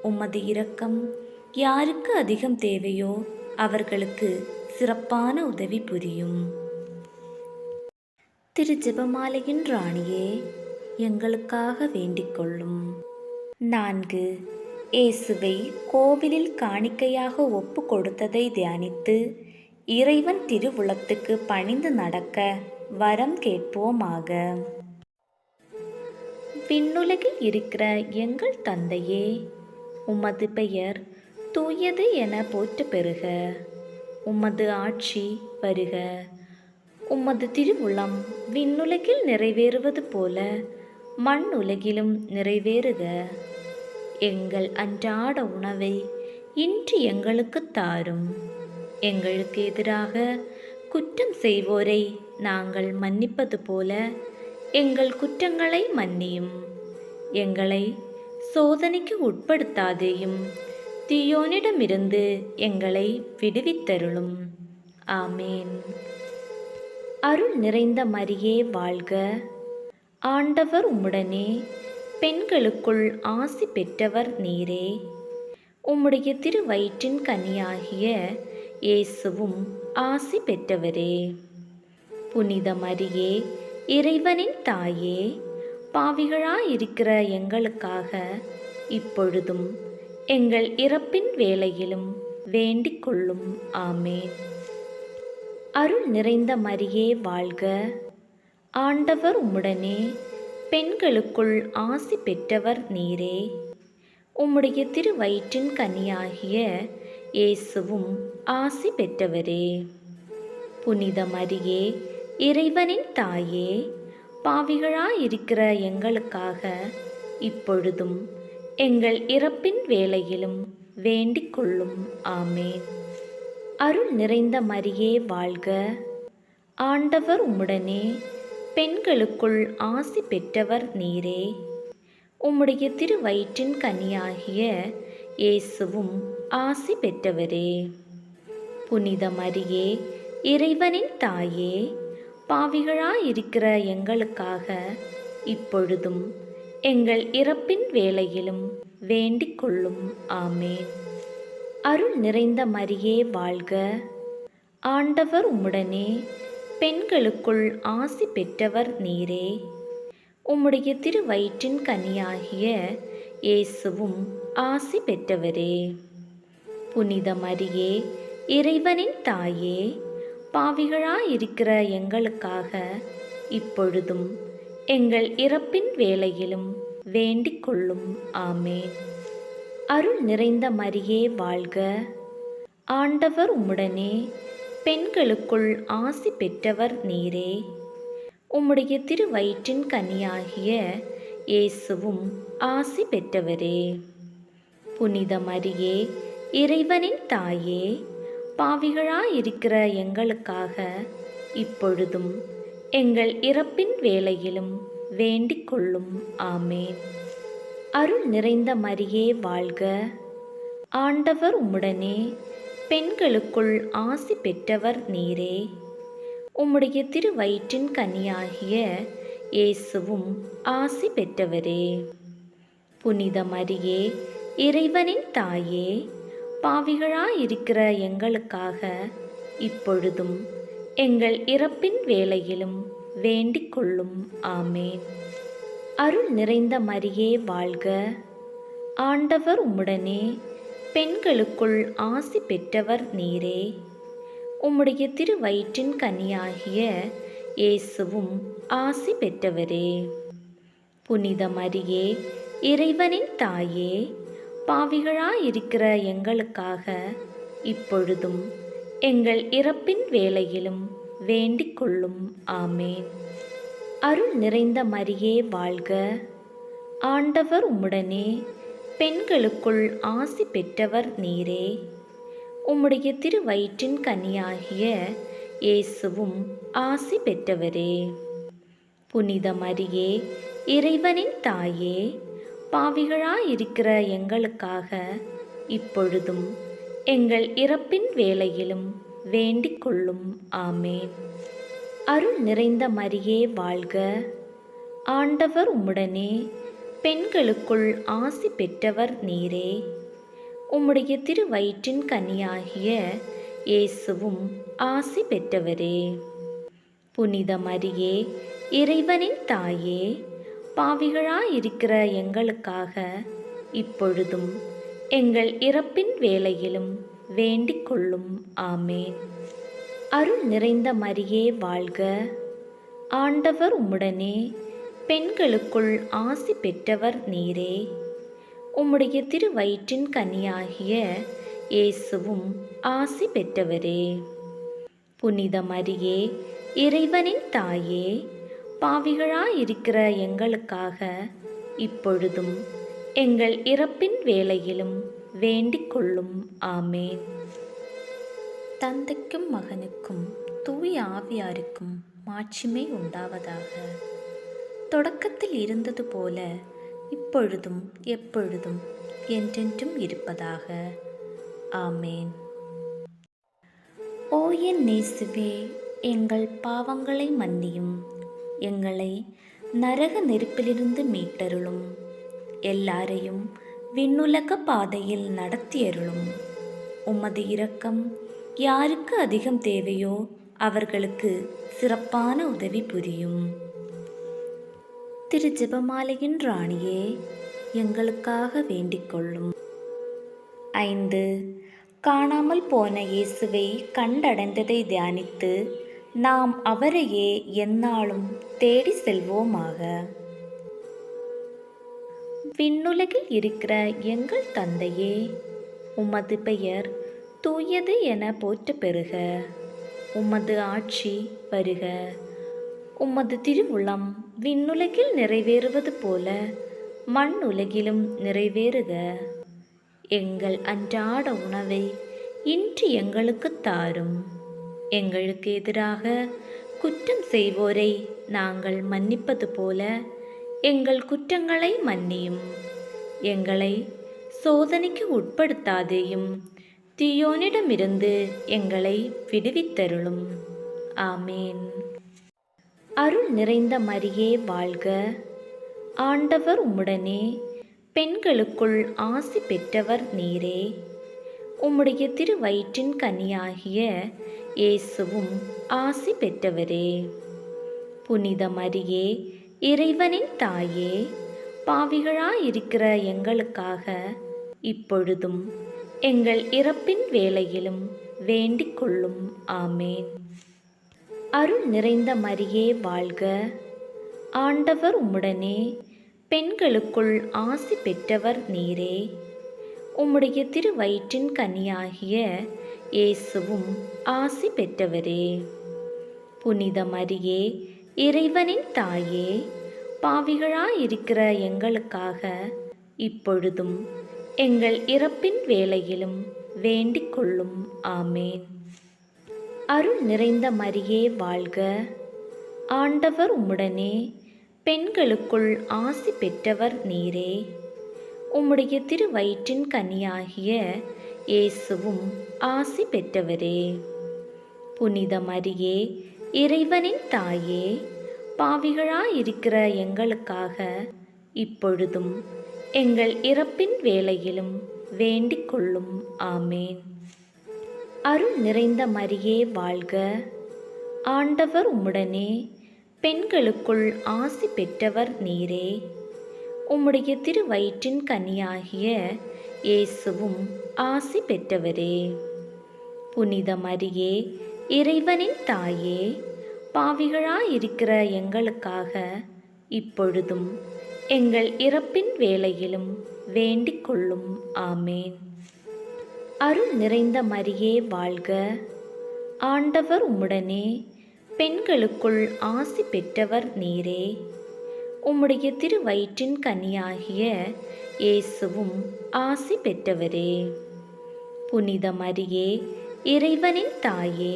உமது இரக்கம் யாருக்கு அதிகம் தேவையோ அவர்களுக்கு சிறப்பான உதவி புரியும். திரு ஜெபமாலையின் ராணியே, எங்களுக்காக வேண்டிக் கொள்ளும். 4. இயேசுவை கோவிலில் காணிக்கையாக ஒப்பு கொடுத்ததை தியானித்து இறைவன் திருவுளத்துக்கு பணிந்து நடக்க வரம் கேட்போமாக. விண்ணுலகில் இருக்கிற எங்கள் தந்தையே, உமது பெயர் தூயது என போற்ற பெறுக. உமது ஆட்சி வருக. உமது திருவுளம் விண்ணுலகில் நிறைவேறுவது போல மண் உலகிலும் நிறைவேறுக. எங்கள் அன்றாட உணவை இன்று எங்களுக்கு தாரும். எங்களுக்கு எதிராக குற்றம் செய்வோரை நாங்கள் மன்னிப்பது போல எங்கள் குற்றங்களை மன்னியும். எங்களை சோதனைக்கு உட்படுத்தாதேயும், தீயோனிடமிருந்து எங்களை விடுவித்தருளும். ஆமேன். அருள் நிறைந்த மரியே வாழ்க. ஆண்டவர் உம்முடனே, பெண்களுக்குள் ஆசி பெற்றவர் நீரே. உம்முடைய திருவயிற்றின் கனியாகிய இயேசுவும் ஆசி பெற்றவரே. புனித மரியே, இறைவனின் தாயே, பாவிகளாயிருக்கிற எங்களுக்காக இப்பொழுதும் எங்கள் இறப்பின் வேளையிலும் வேண்டிக் கொள்ளும். ஆமேன். அருள் நிறைந்த மரியே வாழ்க. ஆண்டவர் உம்முடனே, பெண்களுக்குள் ஆசி பெற்றவர் நீரே. உம்முடைய திருவயிற்றின் கனியாகிய இயேசுவும் ஆசி பெற்றவரே. புனித மரியே, இறைவனின் தாயே, பாவிகளாயிருக்கிற எங்களுக்காக இப்பொழுதும் எங்கள் இறப்பின் வேளையிலும் வேண்டிக் கொள்ளும். ஆமேன். அருள் நிறைந்த மரியே வாழ்க. ஆண்டவர் உம்முடனே, பெண்களுக்குள் ஆசி பெற்றவர் நீரே. உம்முடைய திருவயிற்றின் கனியாகிய இயேசுவும் ஆசி பெற்றவரே. புனித மரியே, இறைவனின் தாயே, பாவிகளாயிருக்கிற எங்களுக்காக இப்பொழுதும் எங்கள் இறப்பின் வேளையிலும் வேண்டிக் கொள்ளும். ஆமேன். அருள் நிறைந்த மரியே வாழ்க. ஆண்டவர் உம்முடனே, பெண்களுக்குள் ஆசி பெற்றவர் நீரே. உம்முடைய திருவயிற்றின் கனியாகிய இயேசுவும் ஆசி பெற்றவரே. புனித மரியே, இறைவனின் தாயே, பாவிகளாயிருக்கிற எங்களுக்காக இப்பொழுதும் எங்கள் இறப்பின் வேளையிலும் வேண்டிக் கொள்ளும். ஆமேன். அருள் நிறைந்த மரியே வாழ்க. ஆண்டவர் உம்முடனே, பெண்களுக்குள் ஆசி பெற்றவர் நீரே. உம்முடைய திருவயிற்றின் கனியாகிய இயேசுவும் ஆசி பெற்றவரே. புனித மரியே, இறைவனின் தாயே, பாவிகளாயிருக்கிற எங்களுக்காக இப்பொழுதும் எங்கள் இறப்பின் வேளையிலும் வேண்டிக் கொள்ளும். ஆமேன். அருள் நிறைந்த மரியே வாழ்க. ஆண்டவர் உம்முடனே, பெண்களுக்குள் ஆசி பெற்றவர் நீரே. உம்முடைய திருவயிற்றின் கனியாகிய இயேசுவும் ஆசி பெற்றவரே. புனித மரியே, இறைவனின் தாயே, பாவிகளாயிருக்கிற எங்களுக்காக இப்பொழுதும் எங்கள் இறப்பின் வேளையிலும் வேண்டிக் கொள்ளும். ஆமேன். அருள் நிறைந்த மரியே வாழ்க. ஆண்டவர் உம்முடனே, பெண்களுக்குள் ஆசி பெற்றவர் நீரே. உம்முடைய திருவயிற்றின் கனியாகிய இயேசுவும் ஆசி பெற்றவரே. புனித மரியே, இறைவனின் தாயே, பாவிகளாயிருக்கிற எங்களுக்காக இப்பொழுதும் எங்கள் இறப்பின் வேளையிலும் வேண்டிக் கொள்ளும். ஆமேன். அருள் நிறைந்த மரியே வாழ்க. ஆண்டவர் உம்முடனே, பெண்களுக்குள் ஆசி பெற்றவர் நீரே. உம்முடைய திருவயிற்றின் கனியாகிய இயேசுவும் ஆசி பெற்றவரே. புனித மரியே, இறைவனின் தாயே, பாவிகளாயிருக்கிற எங்களுக்காக இப்பொழுதும் எங்கள் இறப்பின் வேளையிலும் வேண்டிக் கொள்ளும். ஆமேன். அருள் நிறைந்த மரியே வாழ்க. ஆண்டவர் உம்முடனே, பெண்களுக்குள் ஆசி பெற்றவர் நீரே. உம்முடைய திருவயிற்றின் கனியாகிய இயேசுவும் ஆசி பெற்றவரே. புனித மரியே, இறைவனின் தாயே, பாவிகளாயிருக்கிற எங்களுக்காக இப்பொழுதும் எங்கள் இறப்பின் வேளையிலும் வேண்டிக் கொள்ளும். ஆமேன். அருள் நிறைந்த மரியே வாழ்க. ஆண்டவர் உம்முடனே, பெண்களுக்குள் ஆசி பெற்றவர் நீரே. உம்முடைய திருவயிற்றின் கனியாகிய இயேசுவும் ஆசி பெற்றவரே. புனித மரியே, இறைவனின் தாயே, பாவிகளாயிருக்கிற எங்களுக்காக இப்பொழுதும் எங்கள் இறப்பின் வேளையிலும் வேண்டிக் கொள்ளும். ஆமேன். தந்தைக்கும் மகனுக்கும் தூய ஆவியாருக்கும் மாட்சிமை உண்டாவதாக. தொடக்கத்தில் இருந்தது போல இப்பொழுதும் எப்பொழுதும் என்றென்றும் இருப்பதாக. ஆமேன். ஓ என் இயேசுவே, எங்கள் பாவங்களை மன்னியும், எங்களை நரக நெருப்பிலிருந்து மீட்டருளும், எல்லாரையும் விண்ணுலக பாதையில் நடத்தியருளும். உமது இரக்கம் யாருக்கு அதிகம் தேவையோ அவர்களுக்கு சிறப்பான உதவி புரியும். திரு ஜெபமாலையின் ராணியே, எங்களுக்காக வேண்டிக் கொள்ளும். 5. காணாமல் போன இயேசுவை கண்டடைந்ததை தியானித்து நாம் அவரையே எந்நாளும் தேடி செல்வோமாக. விண்ணுலகில் இருக்கிற எங்கள் தந்தையே, உமது பெயர் தூயது என போற்ற பெறுக. உமது ஆட்சி வருக. உமது திருவுளம் விண்ணுலகில் நிறைவேறுவது போல மண் உலகிலும் நிறைவேறுக. எங்கள் அன்றாட உணவை இன்று எங்களுக்கு தாரும். எங்களுக்கு எதிராக குற்றம் செய்வோரை நாங்கள் மன்னிப்பது போல எங்கள் குற்றங்களை மன்னியும். எங்களை சோதனைக்கு உட்படுத்தாதேயும், தீயோனிடமிருந்து எங்களை விடுவித்தருளும். ஆமேன். அருள் நிறைந்த மரியே வாழ்க. ஆண்டவர் உம்முடனே, பெண்களுக்குள் ஆசி பெற்றவர் நீரே. உம்முடைய திருவயிற்றின் கனியாகிய இயேசுவும் ஆசி பெற்றவரே. புனித மரியே, இறைவனின் தாயே, பாவிகளாயிருக்கிற எங்களுக்காக இப்பொழுதும் எங்கள் இறப்பின் வேளையிலும் வேண்டிக் கொள்ளும். ஆமேன். அருள் நிறைந்த மரியே வாழ்க. ஆண்டவர் உம்முடனே, பெண்களுக்குள் ஆசி பெற்றவர் நீரே. உம்முடைய திருவயிற்றின் கனியாகிய இயேசுவும் ஆசி பெற்றவரே. புனித மரியே, இறைவனின் தாயே, பாவிகளாயிருக்கிற எங்களுக்காக இப்பொழுதும் எங்கள் இறப்பின் வேளையிலும் வேண்டிக் கொள்ளும். ஆமேன். அருள் நிறைந்த மரியே வாழ்க. ஆண்டவர் உம்முடனே, பெண்களுக்குள் ஆசி பெற்றவர் நீரே. உம்முடைய திருவயிற்றின் கனியாகிய இயேசுவும் ஆசி பெற்றவரே. புனித மரியே, இறைவனின் தாயே, பாவிகளாயிருக்கிற எங்களுக்காக இப்பொழுதும் எங்கள் இறப்பின் வேளையிலும் வேண்டிக் கொள்ளும். ஆமேன். அருள் நிறைந்த மரியே வாழ்க. ஆண்டவர் உம்முடனே, பெண்களுக்குள் ஆசி பெற்றவர் நீரே. உம்முடைய திருவயிற்றின் கனியாகிய இயேசுவும் ஆசி பெற்றவரே. புனித மரியே, இறைவனின் தாயே, பாவிகளாயிருக்கிற எங்களுக்காக இப்பொழுதும் எங்கள் இறப்பின் வேளையிலும் வேண்டிக் கொள்ளும். ஆமேன். அருள் நிறைந்த மரியே வாழ்க. ஆண்டவர் உம்முடனே, பெண்களுக்குள் ஆசி பெற்றவர் நீரே. உம்முடைய திருவயிற்றின் கனியாகிய இயேசுவும் ஆசி பெற்றவரே. புனித மரியே, இறைவனின் தாயே,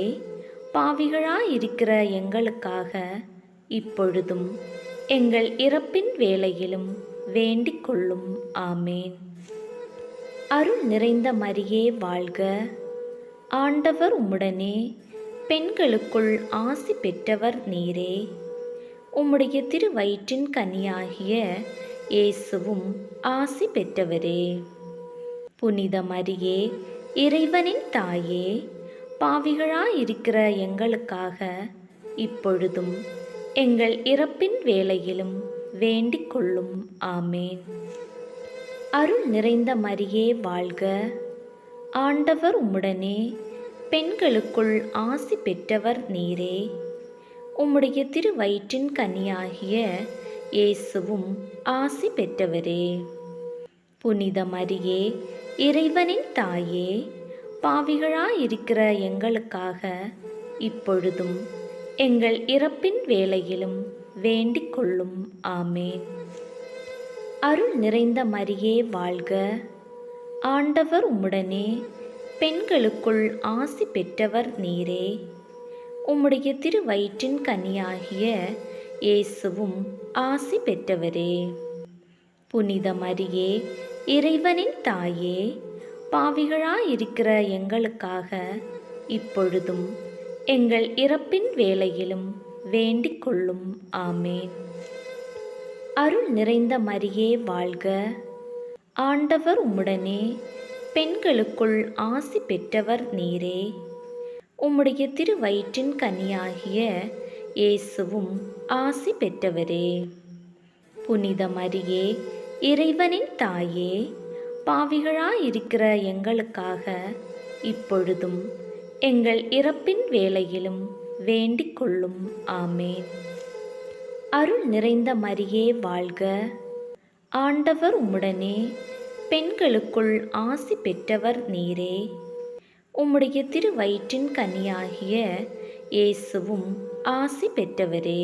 பாவிகளாயிருக்கிற எங்களுக்காக இப்பொழுதும் எங்கள் இறப்பின் வேளையிலும் வேண்டிக் கொள்ளும். ஆமேன். அருள் நிறைந்த மரியே வாழ்க. ஆண்டவர் உம்முடனே, பெண்களுக்குள் ஆசி பெற்றவர் நீரே. உம்முடைய திருவயிற்றின் கனியாகிய இயேசுவும் ஆசி பெற்றவரே. புனித மரியே, இறைவனின் தாயே, பாவிகளாயிருக்கிற எங்களுக்காக இப்பொழுதும் எங்கள் இறப்பின் வேளையிலும் வேண்டிக் கொள்ளும். ஆமேன். அருள் நிறைந்த மரியே வாழ்க. ஆண்டவர் உம்முடனே, பெண்களுக்குள் ஆசி பெற்றவர் நீரே. உம்முடைய திருவயிற்றின் கனியாகிய இயேசுவும் ஆசி பெற்றவரே. புனித மரியே, இறைவனின் தாயே, பாவிகளாயிருக்கிற எங்களுக்காக இப்பொழுதும் எங்கள் இறப்பின் வேளையிலும் வேண்டிக் கொள்ளும். ஆமேன். அருள் நிறைந்த மரியே வாழ்க. ஆண்டவர் உம்முடனே, பெண்களுக்குள் ஆசி பெற்றவர் நீரே. உம்முடைய திருவயிற்றின் கனியாகிய இயேசுவும் ஆசி பெற்றவரே. புனித மரியே, இறைவனின் தாயே, பாவிகளாயிருக்கிற எங்களுக்காக இப்பொழுதும் எங்கள் இறப்பின் வேளையிலும் வேண்டிக் கொள்ளும். ஆமேன். அருள் நிறைந்த மரியே வாழ்க. ஆண்டவர் உம்முடனே, பெண்களுக்குள் ஆசி பெற்றவர் நீரே. உம்முடைய திருவயிற்றின் கனியாகிய இயேசுவும் ஆசி பெற்றவரே. புனித மரியே, இறைவனின் தாயே, பாவிகளாயிருக்கிற எங்களுக்காக இப்பொழுதும் எங்கள் இறப்பின் வேளையிலும் வேண்டிக் கொள்ளும். ஆமேன். அருள் நிறைந்த மரியே வாழ்க. ஆண்டவர் உம்முடனே, பெண்களுக்குள் ஆசி பெற்றவர் நீரே. உம்முடைய திருவயிற்றின் கனியாகிய இயேசுவும் ஆசி பெற்றவரே.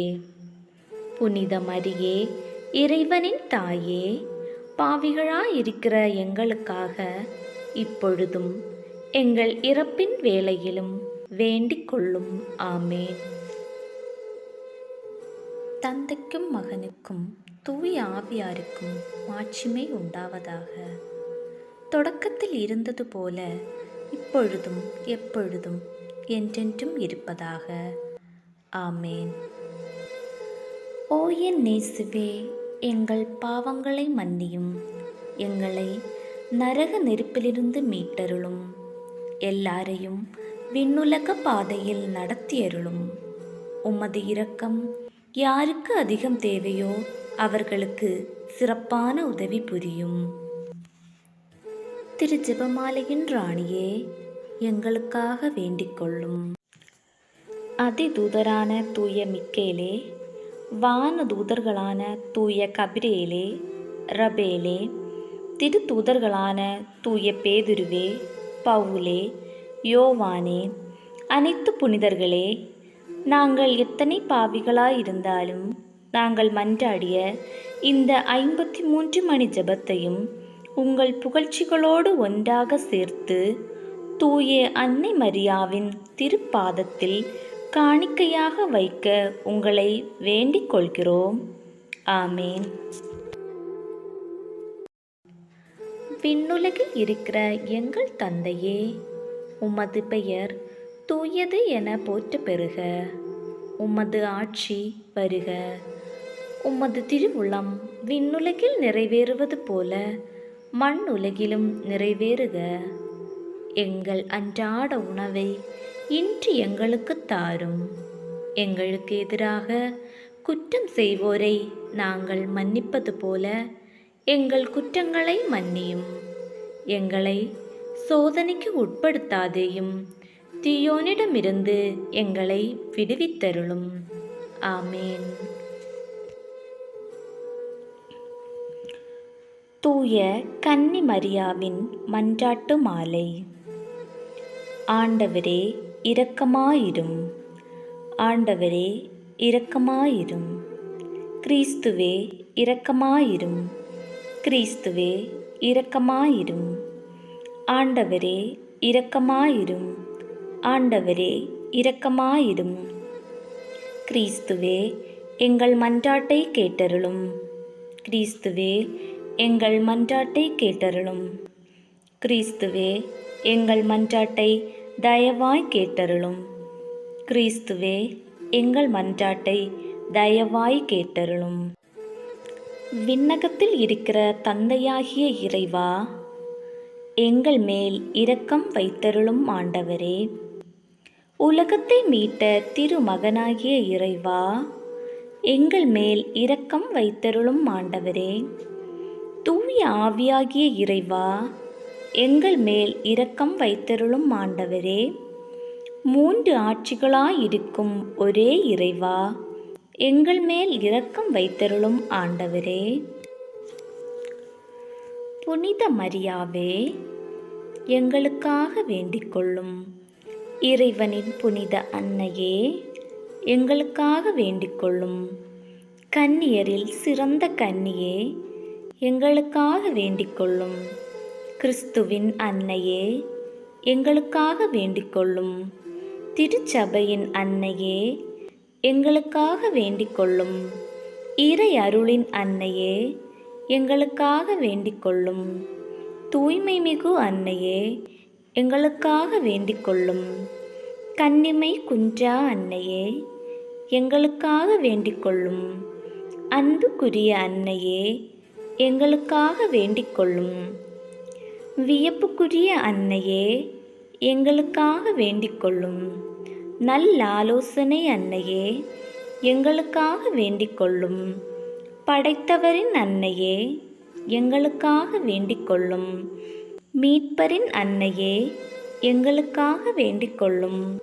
புனித மரியே, இறைவனின் தாயே, பாவிகளாயிருக்கிற எங்களுக்காக இப்பொழுதும் எங்கள் இறப்பின் வேளையிலும் வேண்டிக் கொள்ளும். ஆமேன். தந்தைக்கும் மகனுக்கும் தூய ஆவியாருக்கும் மாட்சிமை உண்டாவதாக. தொடக்கத்தில் இருந்தது போல இப்பொழுதும் எப்பொழுதும் என்றென்றும் இருப்பதாக. ஆமேன். ஓ என் இயேசுவே, எங்கள் பாவங்களை மன்னியும், எங்களை நரக நெருப்பிலிருந்து மீட்டருளும், எல்லாரையும் விண்ணுலக பாதையில் நடத்தியருளும். உமது இரக்கம் யாருக்கு அதிகம் தேவையோ அவர்களுக்கு சிறப்பான உதவி புரியும். திரு ஜெபமாலையின் ராணியே, எங்களுக்காக வேண்டிக் கொள்ளும். அதிதூதரான தூய மிக்கேலே, வான தூதர்களான தூய கபிரேலே, ரபேலே, திருத்தூதர்களான தூய பேதுருவே, பவுலே, யோவானே, அனைத்து புனிதர்களே, நாங்கள் எத்தனை பாவிகளாயிருந்தாலும் நாங்கள் மன்றாடிய இந்த 53 மணி ஜெபத்தையும் உங்கள் புகழ்ச்சிகளோடு ஒன்றாக சேர்த்து தூய அன்னை மரியாவின் திருப்பாதத்தில் காணிக்கையாக வைக்க உங்களை வேண்டிக் கொள்கிறோம். ஆமேன். விண்ணுலகில் இருக்கிற எங்கள் தந்தையே, உமது பெயர் தூயது என போற்ற பெறுக. உமது ஆட்சி வருக. உமது திருவுளம் விண்ணுலகில் நிறைவேறுவது போல மண் உலகிலும் நிறைவேறுக. எங்கள் அன்றாட உணவை இன்று எங்களுக்கு தாரும். எங்களுக்கு எதிராக குற்றம் செய்வோரை நாங்கள் மன்னிப்பது போல எங்கள் குற்றங்களை மன்னியும். எங்களை சோதனைக்கு உட்படுத்தாதேயும், தீயோனிடமிருந்து எங்களை விடுவித்தருளும். ஆமேன். தூய கன்னி மரியாவின் மன்றாட்டு மாலை. ஆண்டவரே இரக்கமாயிரும். ஆண்டவரே இரக்கமாயிரும். கிறிஸ்துவே இரக்கமாயிரும். கிறிஸ்துவே இரக்கமாயிரும். ஆண்டவரே இரக்கமாயிரும். ஆண்டவரே இரக்கமாயிரும். கிறிஸ்துவே எங்கள் மன்றாட்டை கேட்டருளும். கிறிஸ்துவே எங்கள் மன்றாட்டை கேட்டருளும். கிறிஸ்துவே எங்கள் மன்றாட்டை தயவாய் கேட்டருளும். கிறிஸ்துவே எங்கள் மன்றாட்டை தயவாய் கேட்டருளும். விண்ணகத்தில் இருக்கிற தந்தையாகிய இறைவா, எங்கள் மேல் இரக்கம் வைத்தருளும். ஆண்டவரே, உலகத்தை மீட்ட திருமகனாகிய இறைவா, எங்கள் மேல் இரக்கம் வைத்தருளும். ஆண்டவரே, தூய ஆவியாகிய இறைவா, எங்கள் மேல் இரக்கம் வைத்தருளும். ஆண்டவரே, 3 ஆட்சிகளாயிருக்கும் ஒரே இறைவா, எங்கள் மேல் இரக்கம் வைத்தருளும். ஆண்டவரே, புனித மரியாவே, எங்களுக்காக வேண்டிக் கொள்ளும். இறைவனின் புனித அன்னையே, எங்களுக்காக வேண்டிக் கொள்ளும். கன்னியரில் சிறந்த கன்னியே, எங்களுக்காக வேண்டிக் கொள்ளும். கிறிஸ்துவின் அன்னையே, எங்களுக்காக வேண்டிக் கொள்ளும். திருச்சபையின் அன்னையே, எங்களுக்காக வேண்டிக் கொள்ளும். இறை அருளின் அன்னையே, எங்களுக்காக வேண்டிக் கொள்ளும். தூய்மை மிகு அன்னையே, எங்களுக்காக வேண்டிக் கொள்ளும். கன்னிமை குன்றா அன்னையே, எங்களுக்காக வேண்டிக் கொள்ளும். அன்புக்குரிய அன்னையே, எங்களுக்காக வேண்டிக் கொள்ளும். வியப்புக்குரிய அன்னையே, எங்களுக்காக வேண்டிக் கொள்ளும். நல்லாலோசனை அன்னையே, எங்களுக்காக வேண்டிக் கொள்ளும். படைத்தவரின் அன்னையே, எங்களுக்காக வேண்டிக் கொள்ளும். மீட்பரின் அன்னையே, எங்களுக்காக வேண்டிக் கொள்ளும்.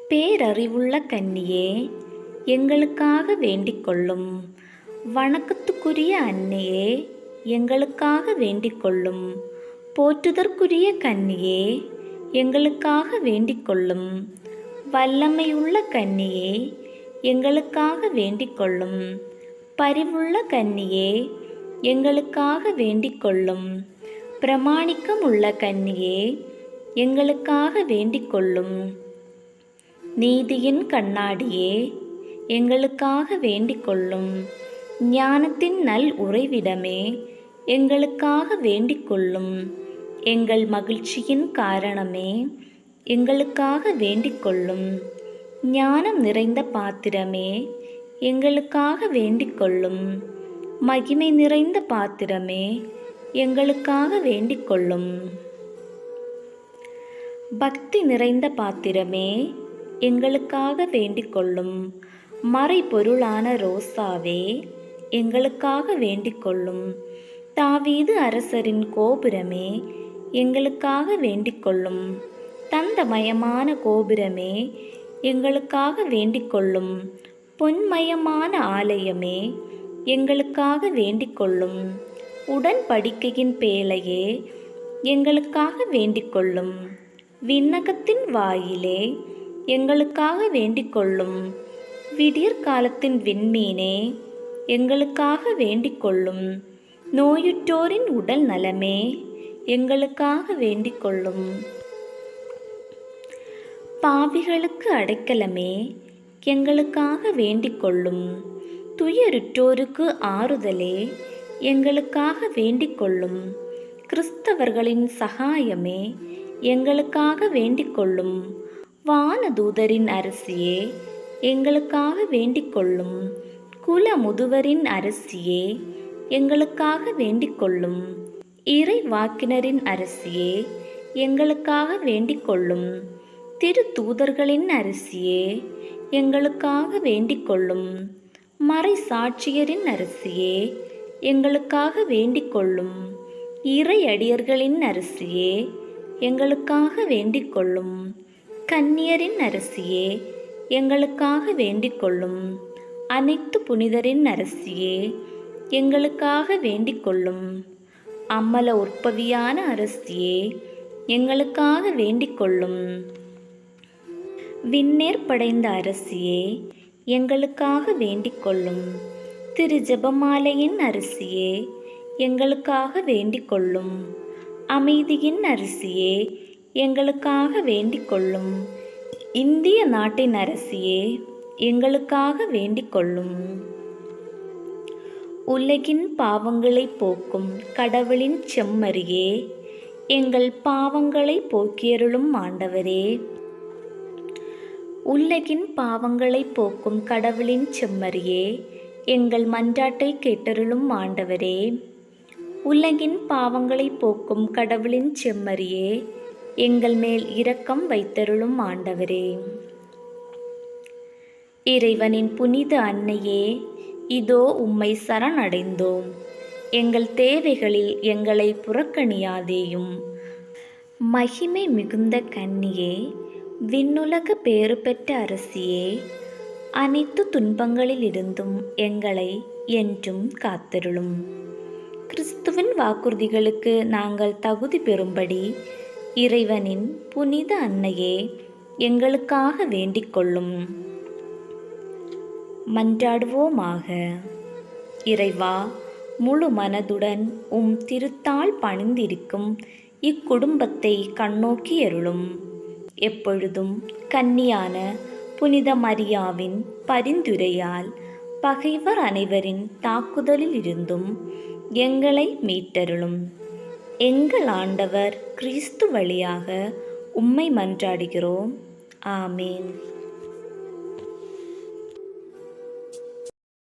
பேரறிவுள்ள கன்னியே, எங்களுக்காக வேண்டிக் கொள்ளும். வணக்கத்துக்குரிய அன்னையே, எங்களுக்காக வேண்டிக் கொள்ளும். போற்றுதற்குரிய கன்னியே, எங்களுக்காக வேண்டிக் கொள்ளும். வல்லமையுள்ள கன்னியே, எங்களுக்காக வேண்டிக் கொள்ளும். பரிவுள்ள கன்னியே, எங்களுக்காக வேண்டிக் கொள்ளும். பிரமாணிக்கம் உள்ள கன்னியே, எங்களுக்காக வேண்டிக் கொள்ளும். நீதியின் கண்ணாடியே, எங்களுக்காக வேண்டிக் கொள்ளும். ஞானத்தின் நல் உறைவிடமே, எங்களுக்காக வேண்டிக் கொள்ளும். எங்கள் மகிழ்ச்சியின் காரணமே, எங்களுக்காக வேண்டிக் கொள்ளும். ஞானம் நிறைந்த பாத்திரமே, எங்களுக்காக வேண்டிக் கொள்ளும். மகிமை நிறைந்த பாத்திரமே, எங்களுக்காக வேண்டிக் கொள்ளும். பக்தி நிறைந்த பாத்திரமே, எங்களுக்காக வேண்டிக் கொள்ளும். மறைபொருளான ரோசாவே, எங்களுக்காக வேண்டிக் கொள்ளும். தாவீது அரசரின் கோபுரமே, எங்களுக்காக வேண்டிக் கொள்ளும். தந்தமயமான கோபுரமே, எங்களுக்காக வேண்டிக் கொள்ளும். பொன்மயமான ஆலயமே, எங்களுக்காக வேண்டிக் கொள்ளும். உடன்படிக்கையின் பேழையே, எங்களுக்காக வேண்டிக் கொள்ளும். விண்ணகத்தின் வாயிலே, எங்களுக்காக வேண்டிக் கொள்ளும். விடியற்காலத்தின் விண்மீனே, எங்களுக்காக வேண்டிக் கொள்ளும். நோயுற்றோரின் உடல் நலமே, எங்களுக்காக வேண்டிக் கொள்ளும். பாவிகளுக்கு அடைக்கலமே, எங்களுக்காக வேண்டிக் கொள்ளும். துயருற்றோருக்கு ஆறுதலே, எங்களுக்காக வேண்டிக் கொள்ளும். கிறிஸ்தவர்களின் சகாயமே, எங்களுக்காக வேண்டிக் கொள்ளும். வானதூதரின் அரசியே, எங்களுக்காக வேண்டிக் கொள்ளும். குல முதுவரின் அரசியே, எங்களுக்காக வேண்டிக் கொள்ளும். இறைவாக்கினரின் அரசியே, எங்களுக்காக வேண்டிக் கொள்ளும். திருத்தூதர்களின் அரசியே, எங்களுக்காக வேண்டிக் கொள்ளும். மறை சாட்சியரின் அரசியே, எங்களுக்காக வேண்டிக் கொள்ளும். இறையடியர்களின் அரசியே, எங்களுக்காக வேண்டிக் கொள்ளும். கன்னியரின் அரசியே, எங்களுக்காக வேண்டிக் கொள்ளும். அனைத்து புனிதரின் அரசியே, எங்களுக்காக வேண்டிக் கொள்ளும். அம்மல உற்பவியான அரசியே, எங்களுக்காக வேண்டிக் கொள்ளும். விண்ணேர் படைந்த அரசியே, எங்களுக்காக வேண்டிக் கொள்ளும். திரு ஜெபமாலையின் அரசியே, எங்களுக்காக வேண்டிக் கொள்ளும். அமைதியின் அரசியே, எங்களுக்காக வேண்டிக் கொள்ளும். இந்திய நாட்டின் அரசியே, எங்களுக்காக வேண்டிக் கொள்ளும். உலகின் பாவங்களை போக்கும் கடவுளின் செம்மறியே, எங்கள் பாவங்களை போக்கியருளும் ஆண்டவரே. உலகின் பாவங்களை போக்கும் கடவுளின் செம்மறியே, எங்கள் மன்றாட்டை கேட்டருளும் ஆண்டவரே. உலகின் பாவங்களை போக்கும் கடவுளின் செம்மறியே, எங்கள் மேல் இரக்கம் வைத்தருளும் ஆண்டவரே. இறைவனின் புனித அன்னையே, இதோ உம்மை சரணடைந்தோம். எங்கள் தேவைகளில் எங்களை புறக்கணியாதேயும். மகிமை மிகுந்த கன்னியே, விண்ணுலக பேறு பெற்ற அரசியே, அனைத்து துன்பங்களிலிருந்தும் எங்களை என்றும் காத்தருளும். கிறிஸ்துவின் வாக்குறுதிகளுக்கு நாங்கள் தகுதி பெறும்படி இறைவனின் புனித அன்னையே, எங்களுக்காக வேண்டிக் கொள்ளும். மன்றாடுவோமாக. இறைவா, முழு மனதுடன் உம் திருத்தாள் பணிந்திருக்கும் இக்குடும்பத்தை கண்ணோக்கி அருளும். எப்பொழுதும் கன்னியான புனித மரியாவின் பரிந்துரையால் பகைவர் அனைவரின் தாக்குதலில் இருந்தும் எங்களை மீட்டருளும். எங்கள் ஆண்டவர் கிறிஸ்து வழியாக உம்மை மன்றாடுகிறோம். ஆமேன்.